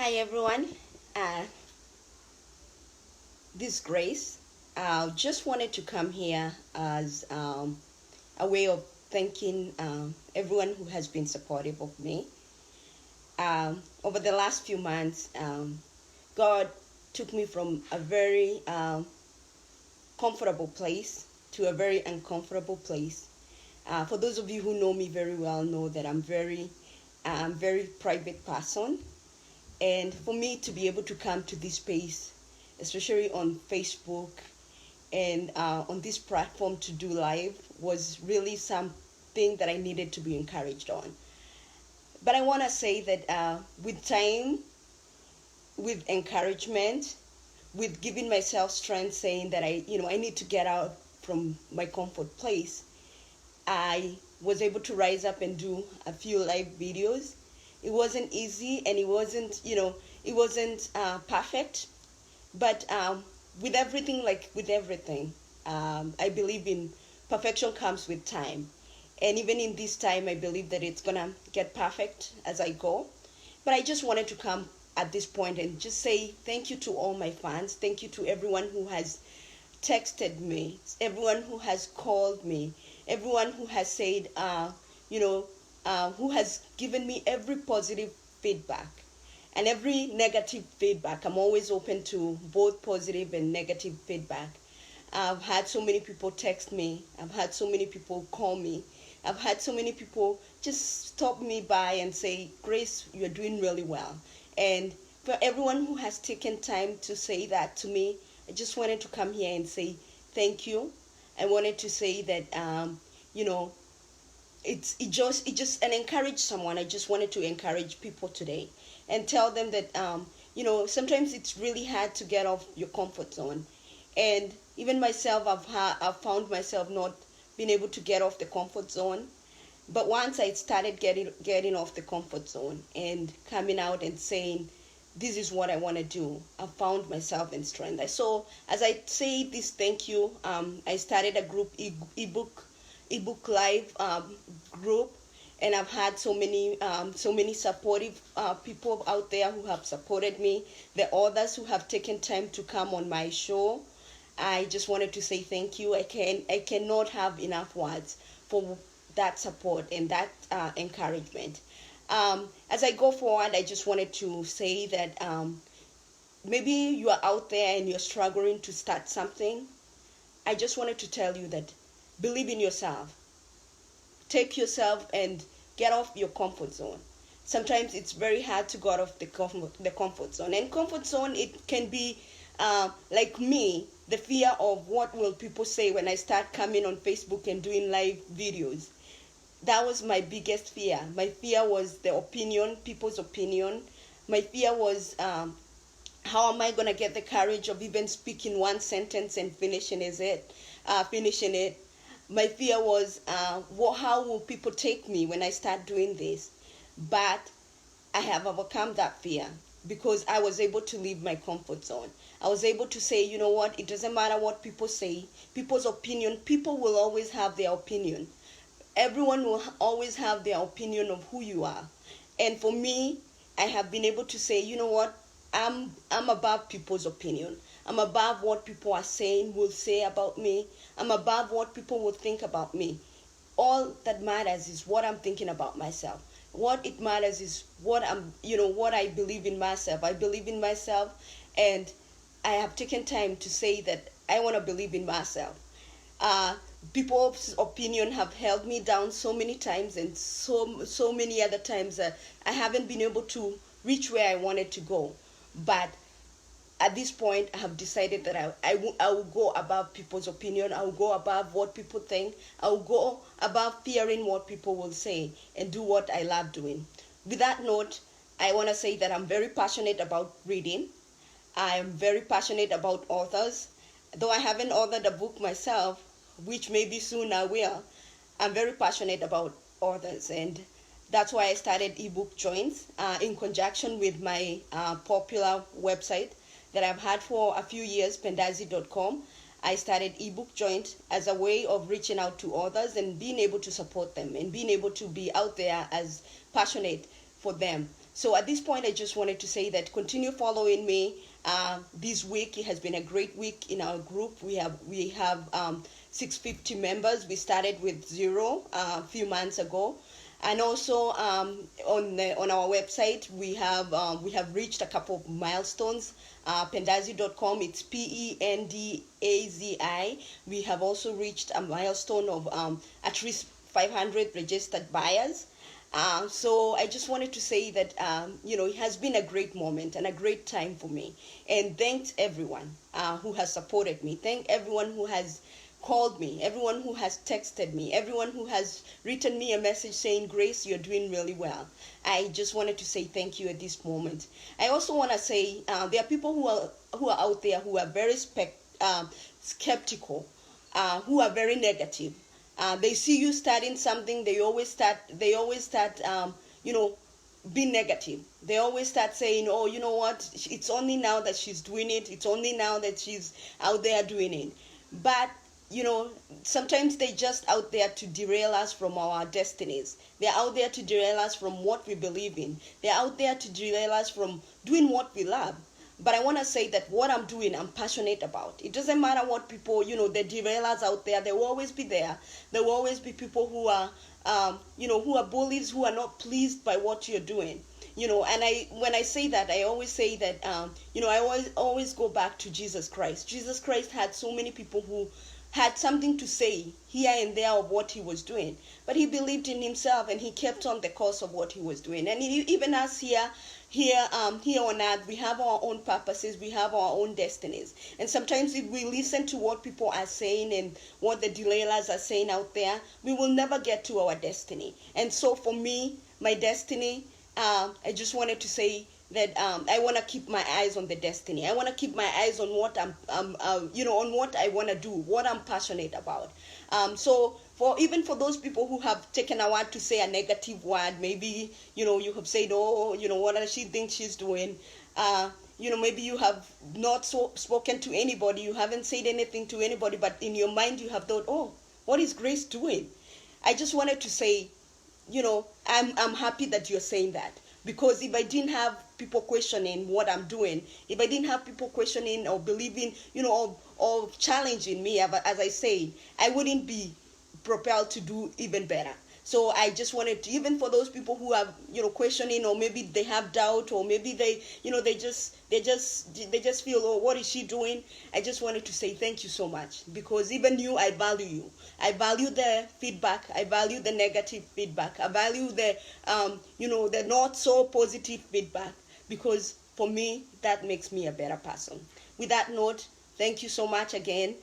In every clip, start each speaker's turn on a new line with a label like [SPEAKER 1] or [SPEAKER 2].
[SPEAKER 1] Hi everyone, uh, this is Grace. Just wanted to come here as a way of thanking everyone who has been supportive of me. Over the last few months, God took me from a very comfortable place to a very uncomfortable place. For those of you who know me very well, know that I'm very private person, and for me to be able to come to this space, especially on Facebook and on this platform to do live, was really something that I needed to be encouraged on. But I want to say that with time, with encouragement, with giving myself strength, saying that I need to get out from my comfort place, I was able to rise up and do a few live videos. It wasn't easy, and it wasn't perfect, but with everything, like with everything, I believe in perfection comes with time. And even in this time, I believe that it's gonna get perfect as I go. But I just wanted to come at this point and just say thank you to all my fans. Thank you to everyone who has texted me, everyone who has called me, everyone who has said, you know, who has given me every positive feedback and every negative feedback. I'm always open to both positive and negative feedback. I've had so many people text me. I've had so many people call me. I've had so many people just stop me by and say, Grace, you're doing really well. And for everyone who has taken time to say that to me, I just wanted to come here and say thank you. I wanted to say that, you know, it just and encourage someone. I just wanted to encourage people today and tell them that sometimes it's really hard to get off your comfort zone. And even myself, I've found myself not being able to get off the comfort zone. But once I started getting off the comfort zone and coming out and saying, this is what I want to do, I found myself in strength. So as I say this thank you, I started a group, ebook live group, and I've had so many supportive people out there who have supported me. The others who have taken time to come on my show, I just wanted to say thank you. I cannot have enough words for that support and that encouragement. As I go forward, I just wanted to say that maybe you are out there and you're struggling to start something. I just wanted to tell you that believe in yourself. Take yourself and get off your comfort zone. Sometimes it's very hard to go out of the comfort zone. And comfort zone, it can be like me, the fear of what will people say when I start coming on Facebook and doing live videos. That was my biggest fear. My fear was the opinion, people's opinion. My fear was how am I gonna get the courage of even speaking one sentence and finishing it. My fear was, how will people take me when I start doing this? But I have overcome that fear because I was able to leave my comfort zone. I was able to say, you know what, it doesn't matter what people say, people's opinion, people will always have their opinion. Everyone will always have their opinion of who you are. And for me, I have been able to say, you know what, I'm above people's opinion. I'm above what people are saying, will say about me. I'm above what people will think about me. All that matters is what I'm thinking about myself. What it matters is what I believe in myself. I believe in myself, and I have taken time to say that I want to believe in myself. Uh, People's opinion have held me down so many times, and so many other times I haven't been able to reach where I wanted to go. But at this point, I have decided that I will go above people's opinion. I will go above what people think. I will go above fearing what people will say and do what I love doing. With that note, I want to say that I'm very passionate about reading. I am very passionate about authors. Though I haven't authored a book myself, which maybe soon I will, I'm very passionate about authors, and that's why I started ebook joints in conjunction with my popular website that I've had for a few years, pendazi.com. I started ebook joint as a way of reaching out to others and being able to support them and being able to be out there as passionate for them. So at this point, I just wanted to say that continue following me. This week it has been a great week in our group. We have 650 members. We started with 0 a few months ago, and also on our website we have reached a couple of milestones. Pendazi.com, it's Pendazi. We have also reached a milestone of at least 500 registered buyers. So I just wanted to say that it has been a great moment and a great time for me, and thanks everyone who has supported me. Thank everyone who has called me, everyone who has texted me, everyone who has written me a message saying, Grace, you're doing really well. I just wanted to say thank you at this moment. I also want to say there are people who are out there who are very skeptical, who are very negative. They see you starting something, they always start being negative. They always start saying, oh, you know what, it's only now that she's doing it, it's only now that she's out there doing it. But sometimes they're just out there to derail us from our destinies. They're out there to derail us from what we believe in. They're out there to derail us from doing what we love. But I want to say that what I'm doing, I'm passionate about. It doesn't matter what people, the derailers out there, they will always be there. There will always be people who are, who are bullies, who are not pleased by what you're doing. And when I say that, I always say that, I always go back to Jesus Christ. Jesus Christ had so many people who had something to say here and there of what he was doing, but he believed in himself and he kept on the course of what he was doing. And even us here on earth, we have our own purposes, we have our own destinies, and sometimes if we listen to what people are saying and what the delaylers are saying out there, we will never get to our destiny. And so for me, my destiny, I just wanted to say that I want to keep my eyes on the destiny. I want to keep my eyes on what on what I want to do, what I'm passionate about. So for those people who have taken a word to say a negative word, maybe you have said, oh, what does she think she's doing? Maybe you have not spoken to anybody, you haven't said anything to anybody, but in your mind you have thought, oh, what is Grace doing? I just wanted to say, I'm happy that you're saying that. Because if I didn't have people questioning what I'm doing, if I didn't have people questioning or believing, or challenging me, as I say, I wouldn't be propelled to do even better. So I just wanted to, even for those people who are, questioning, or maybe they have doubt, or maybe they just feel, oh, what is she doing? I just wanted to say thank you so much, because even you, I value you. I value the feedback. I value the negative feedback. I value the, the not so positive feedback, because for me, that makes me a better person. With that note, thank you so much again.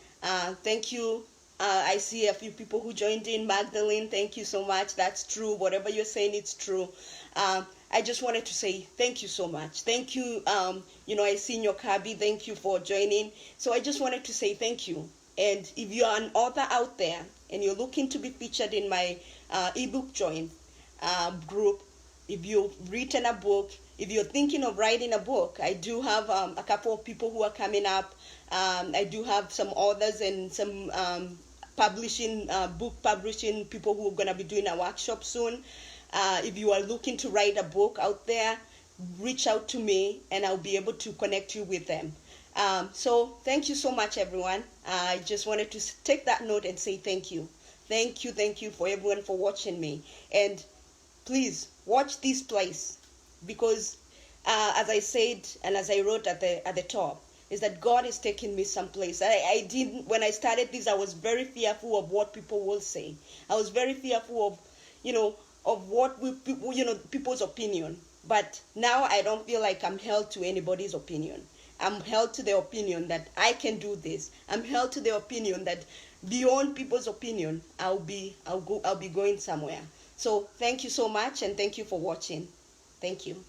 [SPEAKER 1] Thank you. I see a few people who joined in. Magdalene, thank you so much. That's true. Whatever you're saying, it's true. I just wanted to say thank you so much. Thank you. I see your Kabi. Thank you for joining. So I just wanted to say thank you. And if you are an author out there and you're looking to be featured in my ebook join group, if you've written a book, if you're thinking of writing a book, I do have a couple of people who are coming up. I do have some authors and some book publishing people who are going to be doing a workshop soon. If you are looking to write a book out there, reach out to me and I'll be able to connect you with them. So thank you so much, everyone. I just wanted to take that note and say thank you. Thank you for everyone for watching me. And please watch this place, because as I said and as I wrote at the top, is that God is taking me someplace. When I started this, I was very fearful of what people will say. I was very fearful of what people's opinion. But now I don't feel like I'm held to anybody's opinion. I'm held to the opinion that I can do this. I'm held to the opinion that beyond people's opinion, I'll be going somewhere. So thank you so much, and thank you for watching. Thank you.